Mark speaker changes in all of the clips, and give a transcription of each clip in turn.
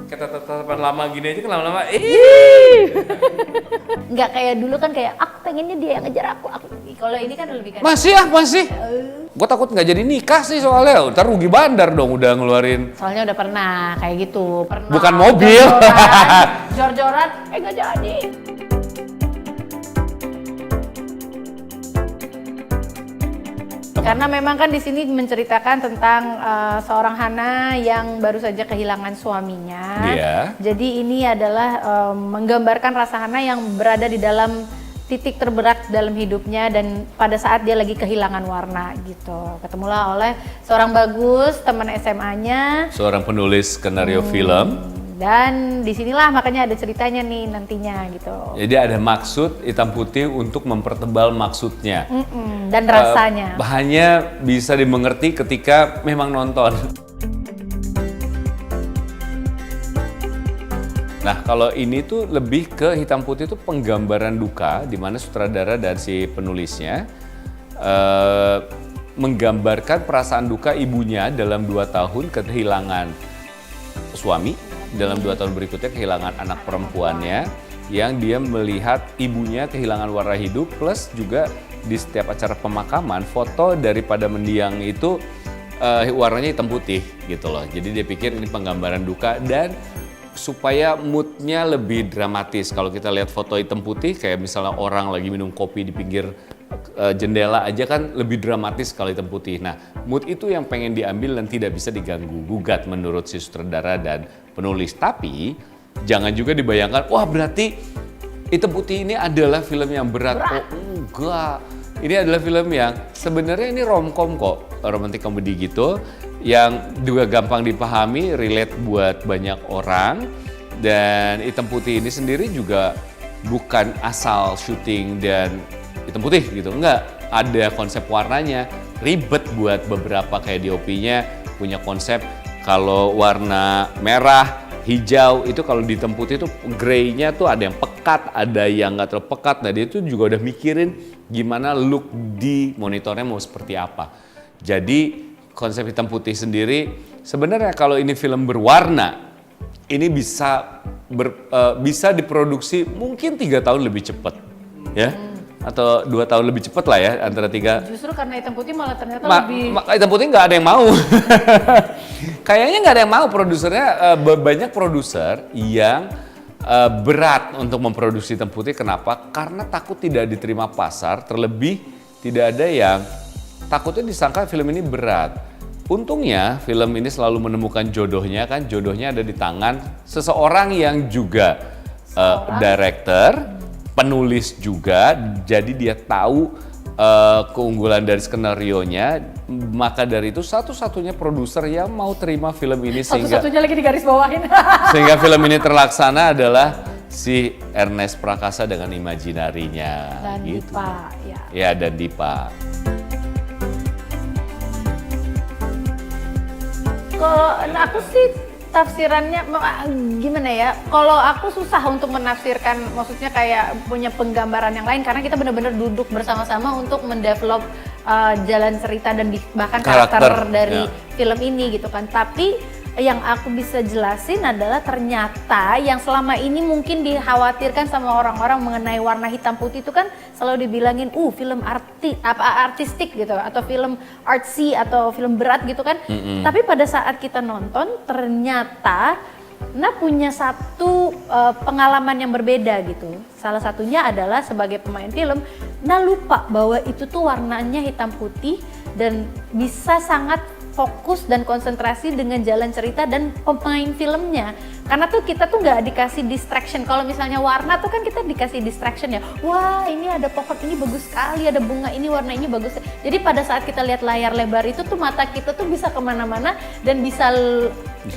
Speaker 1: Kita tatapan lama gini aja kan lama-lama
Speaker 2: Nggak kayak dulu kan kayak aku pengennya dia yang ngejar aku. Kalau ini kan lebih kan.
Speaker 1: masih. Gue takut nggak jadi nikah sih soalnya, ntar rugi bandar dong udah ngeluarin.
Speaker 2: Soalnya udah pernah kayak gitu. Pernah.
Speaker 1: Bukan mobil.
Speaker 2: Jor-joran, nggak jadi. Karena memang kan di sini menceritakan tentang seorang Hana yang baru saja kehilangan suaminya.
Speaker 1: Iya.
Speaker 2: Jadi ini adalah menggambarkan rasa Hana yang berada di dalam titik terberat dalam hidupnya dan pada saat dia lagi kehilangan warna gitu. Ketemulah oleh seorang Bagus, teman SMA-nya.
Speaker 1: Seorang penulis skenario film.
Speaker 2: Dan disinilah makanya ada ceritanya nih nantinya gitu.
Speaker 1: Jadi ada maksud hitam putih untuk mempertebal maksudnya.
Speaker 2: Dan rasanya.
Speaker 1: Hanya bisa dimengerti ketika memang nonton. Nah kalau ini tuh lebih ke hitam putih itu penggambaran duka di mana sutradara dan si penulisnya menggambarkan perasaan duka ibunya dalam 2 tahun kehilangan suami, dalam 2 tahun berikutnya kehilangan anak perempuannya yang dia melihat ibunya kehilangan warna hidup, plus juga di setiap acara pemakaman foto daripada mendiang itu warnanya hitam putih gitu loh. Jadi dia pikir ini penggambaran duka dan supaya moodnya lebih dramatis. Kalau kita lihat foto hitam putih kayak misalnya orang lagi minum kopi di pinggir jendela aja kan lebih dramatis kalau hitam putih. Nah mood itu yang pengen diambil dan tidak bisa diganggu gugat menurut si sutradara dan penulis. Tapi jangan juga dibayangkan wah berarti hitam putih ini adalah film yang berat. Oh enggak, ini adalah film yang sebenarnya ini romcom kok, romantic comedy gitu yang juga gampang dipahami, relate buat banyak orang. Dan hitam putih ini sendiri juga bukan asal syuting dan hitam putih gitu, enggak. Ada konsep warnanya, ribet buat beberapa kayak DOP-nya punya konsep kalau warna merah, hijau itu kalau di hitam putih itu grey-nya tuh ada yang pekat, ada yang nggak terlalu pekat. Nah dia tuh juga udah mikirin gimana look di monitornya mau seperti apa. Jadi konsep hitam putih sendiri sebenarnya kalau ini film berwarna ini bisa diproduksi mungkin 3 tahun lebih cepat ya atau 2 tahun lebih cepat lah ya antara 3.
Speaker 2: Justru karena hitam putih malah ternyata lebih
Speaker 1: hitam putih nggak ada yang mau. Kayaknya nggak ada yang mau produsernya, banyak produser yang berat untuk memproduksi hitam putih. Kenapa? Karena takut tidak diterima pasar, terlebih tidak ada yang takutnya disangka film ini berat. Untungnya film ini selalu menemukan jodohnya kan, jodohnya ada di tangan seseorang yang juga director, penulis juga, jadi dia tahu keunggulan dari skenarionya, maka dari itu satu-satunya produser yang mau terima film ini
Speaker 2: satu-satunya lagi di garis bawahin.
Speaker 1: Sehingga film ini terlaksana adalah si Ernest Prakasa dengan Imaginary-nya.
Speaker 2: Dan
Speaker 1: gitu.
Speaker 2: Dipa, ya.
Speaker 1: Ya dan Dipa.
Speaker 2: Kalau aku sih tafsirannya gimana ya? Kalau aku susah untuk menafsirkan, maksudnya kayak punya penggambaran yang lain karena kita benar-benar duduk bersama-sama untuk mendevelop jalan cerita dan bahkan karakter dari film ini gitu kan. Tapi yang aku bisa jelasin adalah ternyata yang selama ini mungkin dikhawatirkan sama orang-orang mengenai warna hitam putih itu kan selalu dibilangin film artistik gitu atau film artsy atau film berat gitu kan. Tapi pada saat kita nonton ternyata punya satu pengalaman yang berbeda gitu. Salah satunya adalah sebagai pemain film, lupa bahwa itu tuh warnanya hitam putih dan bisa sangat fokus dan konsentrasi dengan jalan cerita dan pemain filmnya. Karena tuh kita tuh nggak dikasih distraction. Kalau misalnya warna tuh kan kita dikasih distraction ya. Wah ini ada pohon ini bagus sekali, ada bunga ini warna ini bagus. Jadi pada saat kita lihat layar lebar itu tuh mata kita tuh bisa kemana-mana dan bisa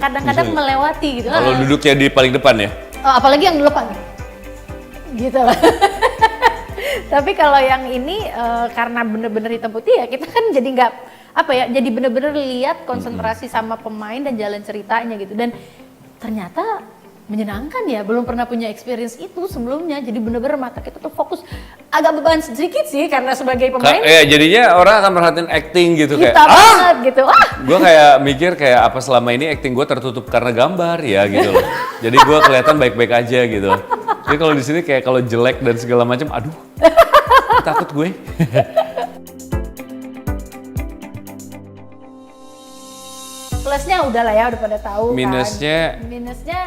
Speaker 2: kadang-kadang melewati gitu.
Speaker 1: Kalau duduknya di paling depan ya?
Speaker 2: Apalagi yang di depan. Gitu lah. Tapi kalau yang ini karena bener-bener hitam putih ya kita kan jadi nggak jadi bener-bener lihat konsentrasi sama pemain dan jalan ceritanya gitu. Dan ternyata menyenangkan ya, belum pernah punya experience itu sebelumnya, jadi bener-bener mata kita tuh fokus, agak beban sedikit sih karena sebagai pemain
Speaker 1: jadinya orang akan merhatiin acting gitu
Speaker 2: kita
Speaker 1: kayak
Speaker 2: banget gitu.
Speaker 1: Gue kayak mikir kayak apa selama ini acting gue tertutup karena gambar ya gitu loh. Jadi gue kelihatan baik-baik aja gitu. Jadi kalau di sini kayak kalau jelek dan segala macam, aduh takut gue.
Speaker 2: Plusnya udah lah ya, udah pada tahu
Speaker 1: Minusnya?
Speaker 2: kan. Minusnya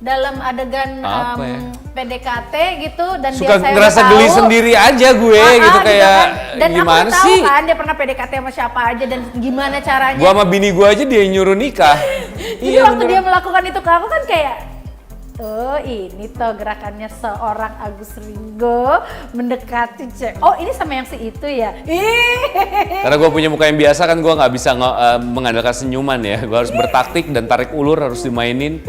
Speaker 2: dalam adegan
Speaker 1: Apa ya?
Speaker 2: PDKT gitu dan
Speaker 1: Suka
Speaker 2: dia saya
Speaker 1: ngerasa
Speaker 2: udah
Speaker 1: geli
Speaker 2: tahu.
Speaker 1: sendiri aja gue gitu kayak
Speaker 2: kan. Dan
Speaker 1: gimana
Speaker 2: aku tahu
Speaker 1: sih?
Speaker 2: kan dia pernah PDKT sama siapa aja dan gimana caranya.
Speaker 1: Gua sama bini gue aja dia yang nyuruh nikah.
Speaker 2: Jadi waktu dia melakukan itu ke aku kan kayak, oh ini tuh gerakannya seorang Agus Ringo mendekati cewek. Oh ini sama yang si itu ya?
Speaker 1: Karena gue punya muka yang biasa kan gue nggak bisa mengandalkan senyuman ya. Gue harus bertaktik dan tarik ulur harus dimainin.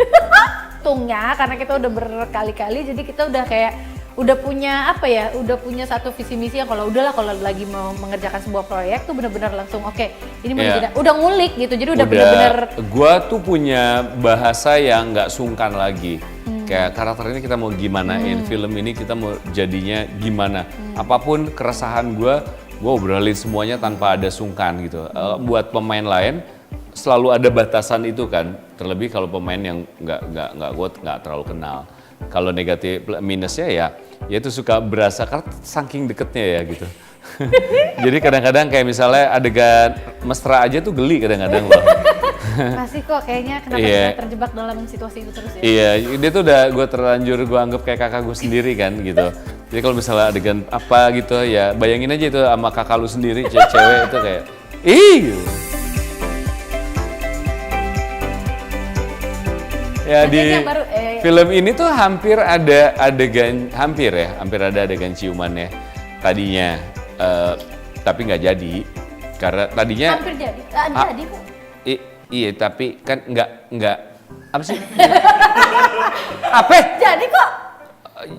Speaker 2: Untungnya karena kita udah berkali-kali jadi kita udah kayak udah punya apa ya, udah punya satu visi misi yang kalau udahlah kalau lagi mau mengerjakan sebuah proyek tuh benar-benar langsung oke, ini mau jadi udah ngulik gitu, jadi udah benar-benar.
Speaker 1: Gue tuh punya bahasa yang nggak sungkan lagi. Kayak karakter ini kita mau gimanain, film ini kita mau jadinya gimana. Apapun keresahan gue obrolin semuanya tanpa ada sungkan gitu. Buat pemain lain selalu ada batasan itu kan. Terlebih kalau pemain yang nggak kuat, nggak terlalu kenal. Kalau negatif minusnya ya itu suka berasa karena saking deketnya ya gitu. Jadi kadang-kadang kayak misalnya adegan mesra aja tuh geli kadang-kadang loh.
Speaker 2: Masih kok kayaknya kenapa saya terjebak dalam situasi itu terus ya?
Speaker 1: Iya, dia tuh udah gue terlanjur gue anggap kayak kakak gue sendiri kan gitu. Jadi kalau misalnya adegan apa gitu ya bayangin aja itu sama kakak lu sendiri cewek itu kayak ih gitu. Ya di film ini tuh hampir ada adegan hampir ada adegan ciumannya tadinya, tapi nggak jadi karena tadinya
Speaker 2: hampir jadi, jadi kok.
Speaker 1: Iya tapi kan nggak apa sih? Apa?
Speaker 2: Jadi kok.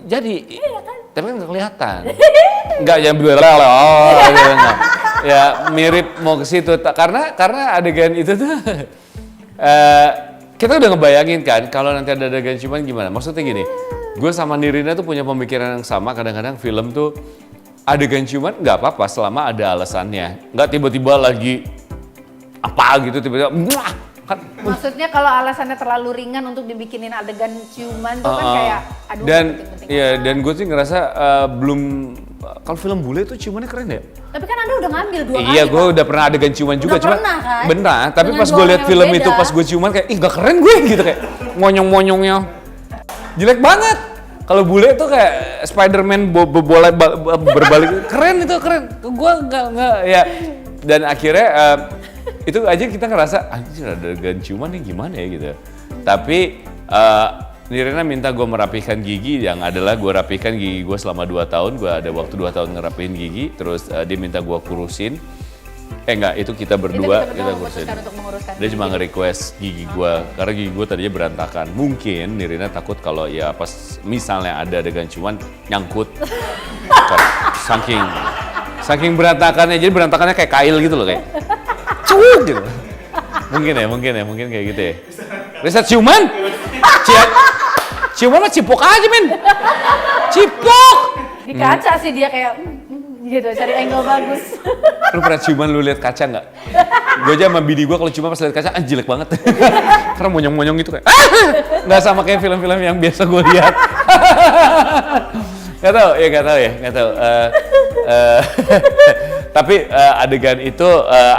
Speaker 1: Jadi,
Speaker 2: iya kan?
Speaker 1: tapi kan nggak kelihatan. Nggak yang ya mirip mau ke situ karena adegan itu tuh. Kita udah ngebayangin kan kalau nanti ada adegan ciuman gimana. Maksudnya gini, gue sama Nirina tuh punya pemikiran yang sama. Kadang-kadang film tuh adegan ciuman nggak apa-apa selama ada alasannya. Nggak tiba-tiba lagi apa gitu tiba-tiba. Kan.
Speaker 2: Maksudnya kalau alasannya terlalu ringan untuk dibikinin adegan ciuman tuh kan kayak aduh.
Speaker 1: Dan gue sih ngerasa belum kalau film bule tuh ciumannya keren ya.
Speaker 2: Tapi kan Anda udah ngambil 2 kali.
Speaker 1: Iya, gue udah pernah adegan ciuman juga.
Speaker 2: Udah pernah kan?
Speaker 1: Benar, tapi
Speaker 2: Dengan
Speaker 1: pas gue lihat film
Speaker 2: beda.
Speaker 1: itu, pas gue ciuman kayak, ih gak keren gue gitu kayak monyong-monyongnya. Jelek banget. Kalau bule tuh kayak Spider-Man bola berbalik, keren itu keren. Gue nggak ya. Dan akhirnya itu aja kita ngerasa, anjir ada adegan ciuman nih gimana ya gitu. Tapi Nirina minta gue merapikan gigi, yang adalah gue rapikan gigi gue selama 2 tahun, gue ada waktu 2 tahun ngerapihin gigi, terus dia minta gue kurusin. Enggak, itu kita berdua kita kurusin. Dia cuma nge-request gigi gue, karena gigi gue tadinya berantakan. Mungkin Nirina takut kalau ya pas misalnya ada adegan ciuman nyangkut. Saking berantakannya, jadi berantakannya kayak kail gitu loh kayak. Cuuk gitu. Mungkin kayak gitu ya. Riset ciuman? Ciuman mah cipok aja men. Cipok.
Speaker 2: Di kaca sih dia kayak gitu cari angle bagus.
Speaker 1: Lu pernah ciuman lu lihat kaca nggak? Gue aja sama bini gue kalau ciuman pas lihat kaca jelek banget. Karena monyong-monyong gitu kayak. Nggak sama kayak film-film yang biasa gue lihat. Nggak tahu. Tapi adegan itu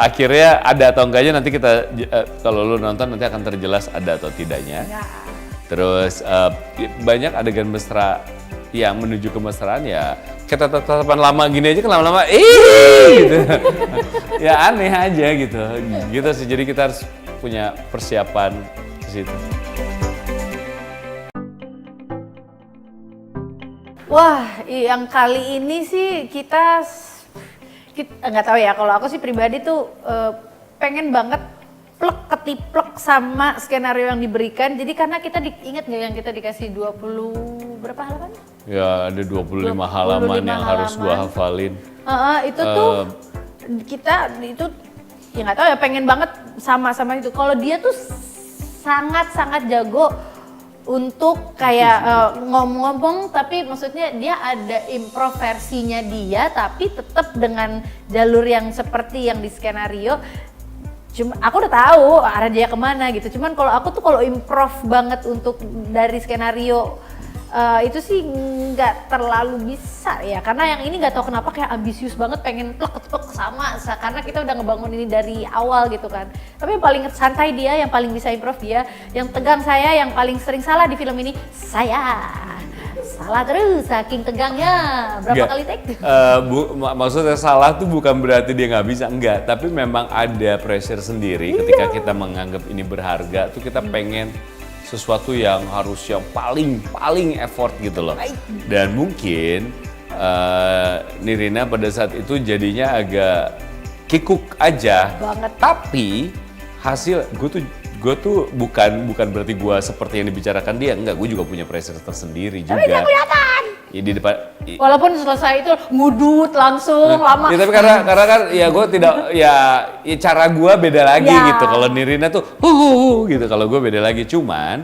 Speaker 1: akhirnya ada atau enggaknya nanti kita kalau lu nonton nanti akan terjelas ada atau tidaknya.
Speaker 2: Ya.
Speaker 1: Terus banyak adegan mesra yang menuju kemesraan ya kita tatapan lama gini aja kan lama-lama gitu. Ya aneh aja gitu. Gitu sih, jadi kita harus punya persiapan ke situ.
Speaker 2: Wah, yang kali ini sih kita nggak tahu ya, kalau aku sih pribadi tuh pengen banget plek ketiplek sama skenario yang diberikan. Jadi karena kita ingat nggak yang kita dikasih 20 berapa halaman?
Speaker 1: Ya ada 25 halaman yang harus gua hafalin.
Speaker 2: Itu tuh kita itu ya nggak tahu ya pengen banget sama itu. Kalau dia tuh sangat jago untuk kayak ngomong-ngomong, tapi maksudnya dia ada improv versinya dia, tapi tetap dengan jalur yang seperti yang di skenario. Cuma aku udah tahu arah dia kemana gitu. Cuman kalau aku tuh kalau improv banget untuk dari skenario itu sih nggak terlalu bisa ya, karena yang ini nggak tahu kenapa kayak ambisius banget pengen plek sama, karena kita udah ngebangun ini dari awal gitu kan. Tapi yang paling santai dia, yang paling bisa improv dia, yang tegang saya, yang paling sering salah di film ini saya. Salah terus, saking tegangnya. Berapa kali take?
Speaker 1: Maksudnya salah tuh bukan berarti dia nggak bisa, enggak. Tapi memang ada pressure sendiri ketika kita menganggap ini berharga, tuh kita pengen sesuatu yang harus yang paling effort gitu loh. Dan mungkin Nirina pada saat itu jadinya agak kikuk aja.
Speaker 2: Banget.
Speaker 1: Tapi hasil gue tuh bukan berarti gue seperti yang dibicarakan dia, enggak, gue juga punya pressure tersendiri juga.
Speaker 2: Tapi nggak kelihatan.
Speaker 1: Ya, di depan.
Speaker 2: Walaupun selesai itu ngudut langsung lama.
Speaker 1: Ya, tapi karena kan ya gue tidak ya cara gue beda lagi
Speaker 2: Ya.
Speaker 1: gitu. Kalau Nirina tuh gitu, kalau gue beda lagi. Cuman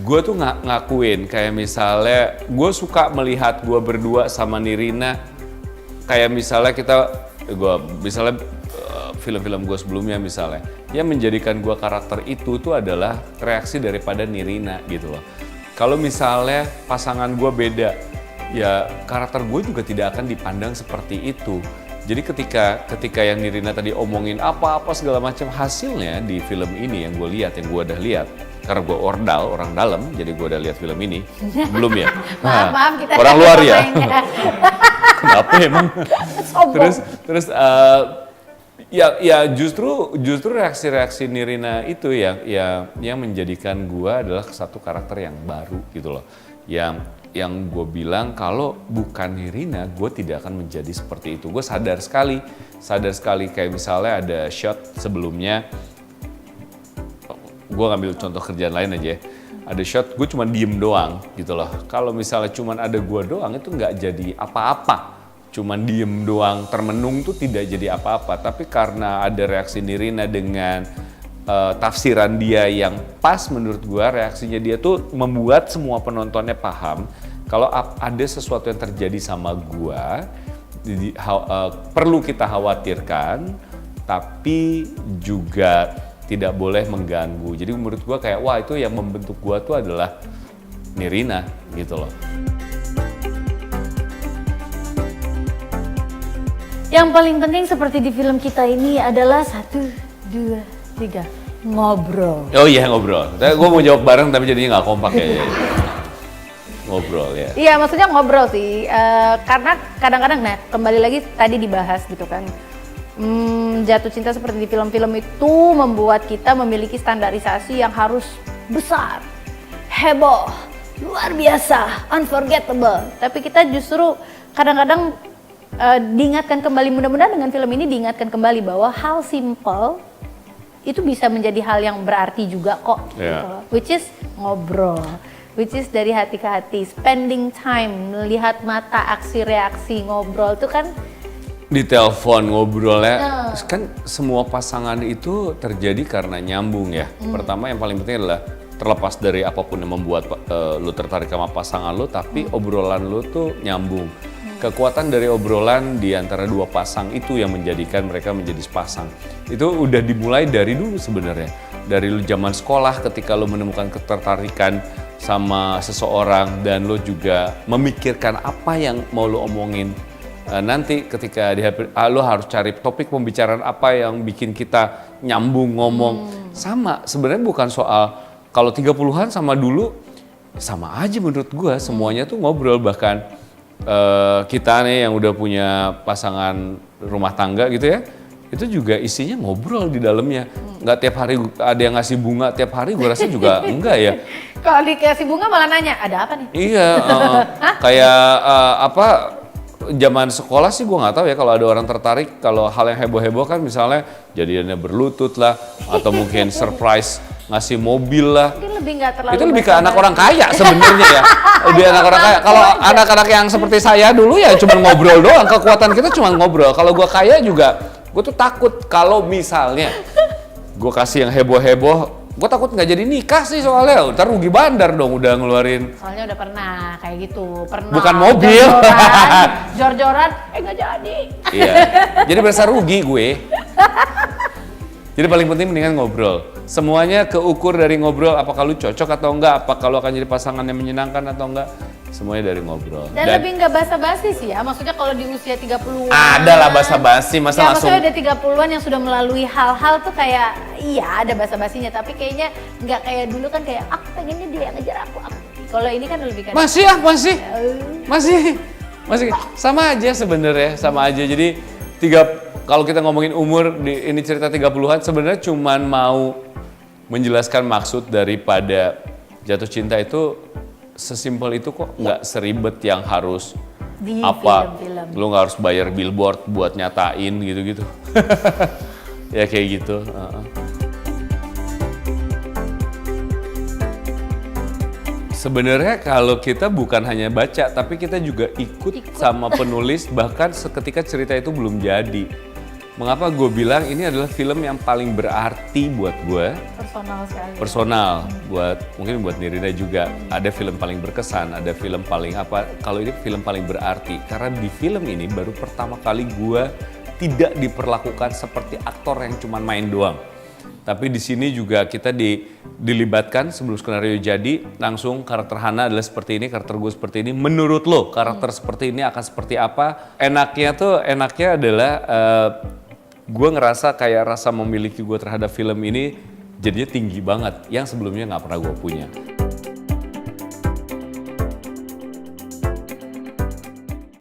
Speaker 1: gue tuh ngakuin kayak misalnya gue suka melihat gue berdua sama Nirina, kayak misalnya misalnya film-film gue sebelumnya misalnya, yang menjadikan gue karakter itu tuh adalah reaksi daripada Nirina gitu loh. Kalau misalnya pasangan gue beda, ya karakter gue juga tidak akan dipandang seperti itu. Jadi ketika yang Nirina tadi omongin apa-apa segala macam, hasilnya di film ini yang gue lihat, yang gue udah lihat, karena gue orang dalam, jadi gue udah lihat film ini. Belum ya?
Speaker 2: Maaf, kita
Speaker 1: orang luar ya?
Speaker 2: pemainnya.
Speaker 1: Kenapa emang?
Speaker 2: Sombong.
Speaker 1: Terus ya justru reaksi-reaksi Nirina itu yang menjadikan gue adalah satu karakter yang baru gitu loh. Yang gue bilang kalau bukan Nirina, gue tidak akan menjadi seperti itu. Gue sadar sekali kayak misalnya ada shot sebelumnya, gue ngambil contoh kerjaan lain aja ya. Ada shot gue cuma diem doang gitu loh. Kalau misalnya cuma ada gue doang itu nggak jadi apa-apa. Cuman diem doang, termenung tuh tidak jadi apa-apa. Tapi karena ada reaksi Nirina dengan tafsiran dia yang pas menurut gue, reaksinya dia tuh membuat semua penontonnya paham kalau ada sesuatu yang terjadi sama gue, perlu kita khawatirkan, tapi juga tidak boleh mengganggu. Jadi menurut gue kayak wah, itu yang membentuk gue tuh adalah Nirina gitu loh.
Speaker 2: Yang paling penting seperti di film kita ini adalah 1, 2, 3, ngobrol.
Speaker 1: Oh iya, ngobrol. Gue mau jawab bareng tapi jadinya nggak kompak ya. Ngobrol ya.
Speaker 2: Iya, maksudnya ngobrol sih. Karena kadang-kadang, nah kembali lagi tadi dibahas gitu kan. Jatuh cinta seperti di film-film itu membuat kita memiliki standarisasi yang harus besar, heboh, luar biasa, unforgettable. Tapi kita justru kadang-kadang diingatkan kembali, mudah-mudahan dengan film ini diingatkan kembali bahwa hal simple itu bisa menjadi hal yang berarti juga kok.
Speaker 1: Yeah.
Speaker 2: Gitu. Which is ngobrol, which is dari hati ke hati, spending time, melihat mata, aksi reaksi, ngobrol itu kan.
Speaker 1: Di telepon ngobrolnya, kan semua pasangan itu terjadi karena nyambung ya. Pertama yang paling penting adalah terlepas dari apapun yang membuat lu tertarik sama pasangan lu, tapi obrolan lu tuh nyambung. Kekuatan dari obrolan di antara dua pasang itu yang menjadikan mereka menjadi sepasang. Itu udah dimulai dari dulu sebenarnya. Dari lu zaman sekolah ketika lu menemukan ketertarikan sama seseorang dan lu juga memikirkan apa yang mau lu omongin. Nanti ketika lu harus cari topik pembicaraan apa yang bikin kita nyambung ngomong. Sama, sebenarnya bukan soal kalau 30-an sama dulu sama aja menurut gua, semuanya tuh ngobrol. Bahkan kita nih yang udah punya pasangan rumah tangga gitu ya, itu juga isinya ngobrol di dalamnya. Nggak tiap hari ada yang ngasih bunga tiap hari, gue rasa juga enggak ya.
Speaker 2: Kalau dikasih bunga malah nanya, ada apa nih?
Speaker 1: Iya, kayak zaman sekolah sih gue nggak tahu ya, kalau ada orang tertarik, kalau hal yang heboh-heboh kan misalnya jadiannya berlutut lah, atau mungkin surprise ngasih mobil lah.
Speaker 2: Mungkin lebih nggak terlalu.
Speaker 1: Itu lebih ke anak orang kaya sebenarnya ya. Lebih anak orang kaya. Kalau anak-anak yang seperti saya dulu ya cuma ngobrol doang. Kekuatan kita cuma ngobrol. Kalau gue kaya juga, gue tuh takut kalau misalnya gue kasih yang heboh-heboh, Gue takut nggak jadi nikah sih soalnya, ntar rugi bandar dong udah ngeluarin.
Speaker 2: Soalnya udah pernah kayak gitu, pernah.
Speaker 1: Bukan mobil.
Speaker 2: Jor-joran, nggak jadi.
Speaker 1: Iya, jadi berasa rugi gue. Jadi paling penting mendingan ngobrol. Semuanya keukur dari ngobrol, apakah lu cocok atau enggak, apakah lu akan jadi pasangan yang menyenangkan atau enggak. Semuanya dari ngobrol.
Speaker 2: Dan lebih nggak basa-basi sih ya, maksudnya kalau di usia 30-an.
Speaker 1: Ada lah basa-basi, masa
Speaker 2: ya,
Speaker 1: langsung.
Speaker 2: maksudnya ada 30-an yang sudah melalui hal-hal tuh kayak, iya ada basa-basinya, tapi kayaknya nggak kayak dulu kan kayak, aku pengennya dia yang ngejar aku. Kalau ini kan lebih kan.
Speaker 1: Masih sama aja sebenarnya, sama aja. Jadi kalau kita ngomongin umur, ini cerita 30-an sebenarnya cuman mau menjelaskan maksud daripada jatuh cinta itu sesimpel itu kok, nggak seribet yang harus
Speaker 2: di
Speaker 1: apa,
Speaker 2: film-film.
Speaker 1: lu nggak harus bayar billboard buat nyatain gitu-gitu. Ya kayak gitu. Sebenarnya kalau kita bukan hanya baca, tapi kita juga ikut sama penulis, bahkan seketika cerita itu belum jadi. Mengapa gue bilang ini adalah film yang paling berarti buat gue?
Speaker 2: Personal sekali.
Speaker 1: Personal, mungkin buat Nirina juga. Ada film paling berkesan, ada film paling apa. Kalau ini film paling berarti, karena di film ini baru pertama kali gue tidak diperlakukan seperti aktor yang cuma main doang. Tapi di sini juga kita dilibatkan sebelum skenario jadi, langsung karakter Hana adalah seperti ini, karakter gue seperti ini. Menurut lo karakter seperti ini akan seperti apa? Enaknya adalah gue ngerasa kayak rasa memiliki gue terhadap film ini jadinya tinggi banget, yang sebelumnya nggak pernah gue punya.